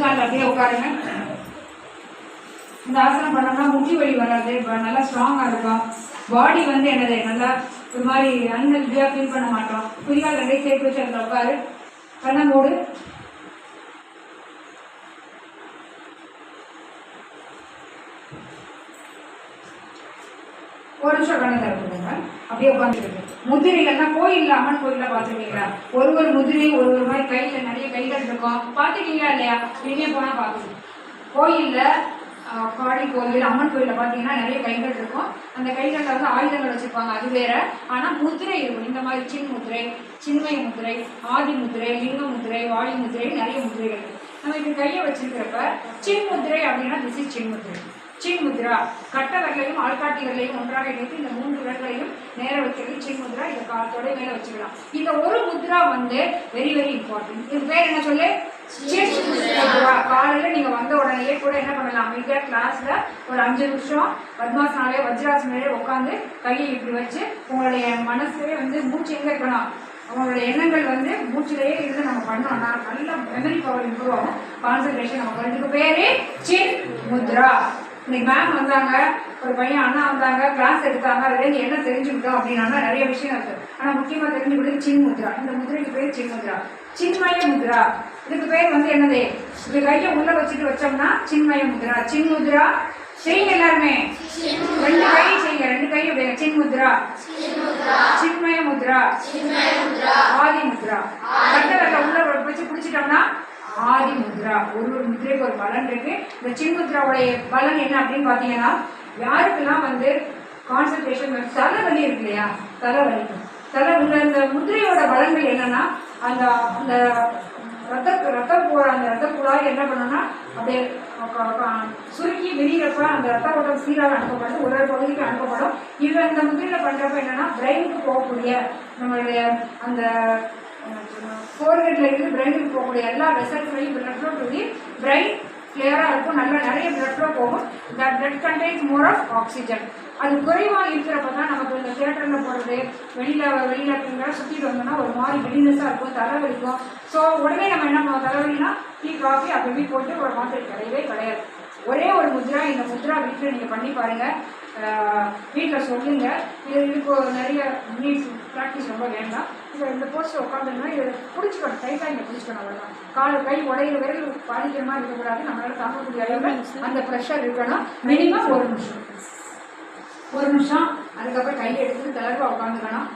காலில் அப்படியே உட்காருங்க. இந்த ஆசனம் பண்ணோம்னா முட்டி வலி வராது, நல்லா ஸ்ட்ராங்காக இருக்கும். பாடி வந்து என்னது நல்லா ஒரு மாதிரி அன்ஹெல்தியாக ஃபீல் பண்ண மாட்டோம். குதிகால் ரெண்டையும் சேர்த்து வச்சு அதில் உட்காரு, கண்ணை மூடு. ஒரு நிமிஷம் கண்ணை திறந்துக்கோங்க. அப்படியே உட்காந்துருக்கு. முதிரைகள்லாம் கோயிலில் அம்மன் கோயிலில் பார்த்துருக்கீங்களா? ஒரு முதிரை ஒரு மாதிரி கையில் நிறைய கைகள் இருக்கும். பார்த்துருக்கீங்களா இல்லையா? இனிமே போனால் பார்த்துக்கணும். கோயிலில் காளி கோயில் அம்மன் கோயிலில் பார்த்தீங்கன்னா நிறைய கைகள் இருக்கும். அந்த கைகளில் வந்து ஆயுதங்கள் வச்சுருப்பாங்க, அது வேற. ஆனால் முதிரை இருக்கும். இந்த மாதிரி சின் முதிரை, சின்மய முதிரை, ஆதி முதிரை, லிங்க முதிரை, வாயு முதிரை, நிறைய முதிரைகள் இருக்கு. நம்ம இப்படி கையை வச்சிருக்கிறப்ப சின் முதிரை அப்படின்னா திஸ் இஸ் சின் முதிரை. சின் முத்ரா கட்ட விரலையும் ஆள்காட்டி விரலையும் ஒன்றாக இணைத்து இந்த 3 விரல்களையும் நேர வைக்கிறது சின் முத்ரா. இதை காலத்தோட மேல வச்சுக்கலாம். இந்த ஒரு முத்ரா வந்து வெரி வெரி இம்பார்ட்டன்ட். இது பேர் என்ன சொல்லு? சின் முத்ரா. காலையில நீங்க வந்த உடனே கூட என்ன பண்ணலாம், அமைதியா கிளாஸ்ல ஒரு 5 நிமிஷம் பத்மாசனாலே வஜ்ராசனாலே உட்காந்து கையை இப்படி வச்சு உங்களுடைய மனசுலேயே வந்து மூச்சு எங்க இருக்கணும், அவங்களுடைய எண்ணங்கள் வந்து மூச்சிலேயே இருந்து நம்ம பண்ணோம்னா நல்ல மெமரி பவர் இம்ப்ரூவ் ஆகும், கான்சன்ட்ரேஷன் நமக்கு. இதுக்கு பேரு சின் முத்ரா. இன்னைக்கு மேம் வந்தாங்க, ஒரு பையன் அண்ணா வந்தாங்க, கிளாஸ் எடுத்தாங்க. அதுலேருந்து என்ன தெரிஞ்சுக்கிட்டோம் அப்படின்னா நிறைய விஷயம் இருக்கு. ஆனால் முக்கியமாக தெரிஞ்சுக்கிட்டு சின் முத்ரா. இந்த முதிரைக்கு பேர் சின் முத்ரா. சின்மய முத்ரா. இதுக்கு பேர் வந்து என்னது, இந்த கையை உள்ள வச்சுட்டு வச்சோம்னா சின்மய முத்ரா. சின் முத்ரா செய்யுங்க எல்லாருமே. 2 கை செய்யுங்க, 2 கை அப்படிங்க. சின் முத்ரா, சின்மய முத்ரா, ஆதி முத்ரா. கட்டை உள்ள வச்சு பிடிச்சிட்டோம்னா ஆதி முத்ரா. ஒரு முதிரைக்கு ஒரு பலன் இருக்கு. இந்த சின் முத்ராவுடைய பலன் என்ன அப்படின்னு பார்த்தீங்கன்னா, யாருக்கெல்லாம் வந்து கான்சன்ட்ரேஷன் தலைவலி இருக்கு இல்லையா, தலைவலிக்கும். இந்த முதிரையோட பலன்கள் என்னன்னா, அந்த அந்த ரத்தம் போற அந்த ரத்த குழாய் என்ன பண்ணணும்னா அப்படியே சுருக்கி விரிகிறப்ப அந்த ரத்த ஓட்டம் சீராக அனுப்பப்படும், ஒரு பகுதிக்கு அனுப்பப்படும். இது இந்த முதிரையில பண்றப்ப என்னன்னா பிரெயினுக்கு போகக்கூடிய நம்மளுடைய அந்த ஃபோர்ஹெட்ல இருந்து பிரெயினுக்கு போகக்கூடிய எல்லா வெசல்ஸ்லையும் blood flow to the brain கிளியரா இருக்கும். நல்லா நிறைய பிளட் ஃப்ளோ போகும். That blood contains more of oxygen. அது குறைவாக இருக்கிறப்ப தான் நமக்கு இந்த தியேட்டர்ல போகிறது, வெளியில சுற்றிட்டு வந்தோம்னா ஒரு மாதிரி விடினஸாக இருக்கும், தலைவலிக்கும். ஸோ உடனே நம்ம என்ன பண்ணுவோம், தலைவலினா டீ காஃபி அப்படி போட்டு ஒரு மாத்திரை கிடையவே கிடையாது. ஒரே ஒரு முத்ரா. இந்த முத்ரா வீட்டில் நீங்கள் பண்ணி பாருங்கள், வீட்டில் சொல்லுங்க. இதுக்கு நிறைய நீட்ஸ் ப்ராக்டிஸ் ரொம்ப வேண்டாம். இந்த போஸ்டர் உட்காந்துன்னா இதை பிடிச்சிக்கணும், டைட்டாக இங்கே பிடிச்சிக்கணும். அவ்வளோதான். கை உடையிற வரைக்கும் பாதிக்கிற மாதிரி இருக்கக்கூடாது. நம்மளால தாங்கக்கூடிய அளவில் அந்த ப்ரெஷர் இருக்கணும். மினிமம் 1 நிமிஷம். அதுக்கப்புறம் கையை எடுத்துட்டு தளர்வாக உட்காந்துக்கணும்.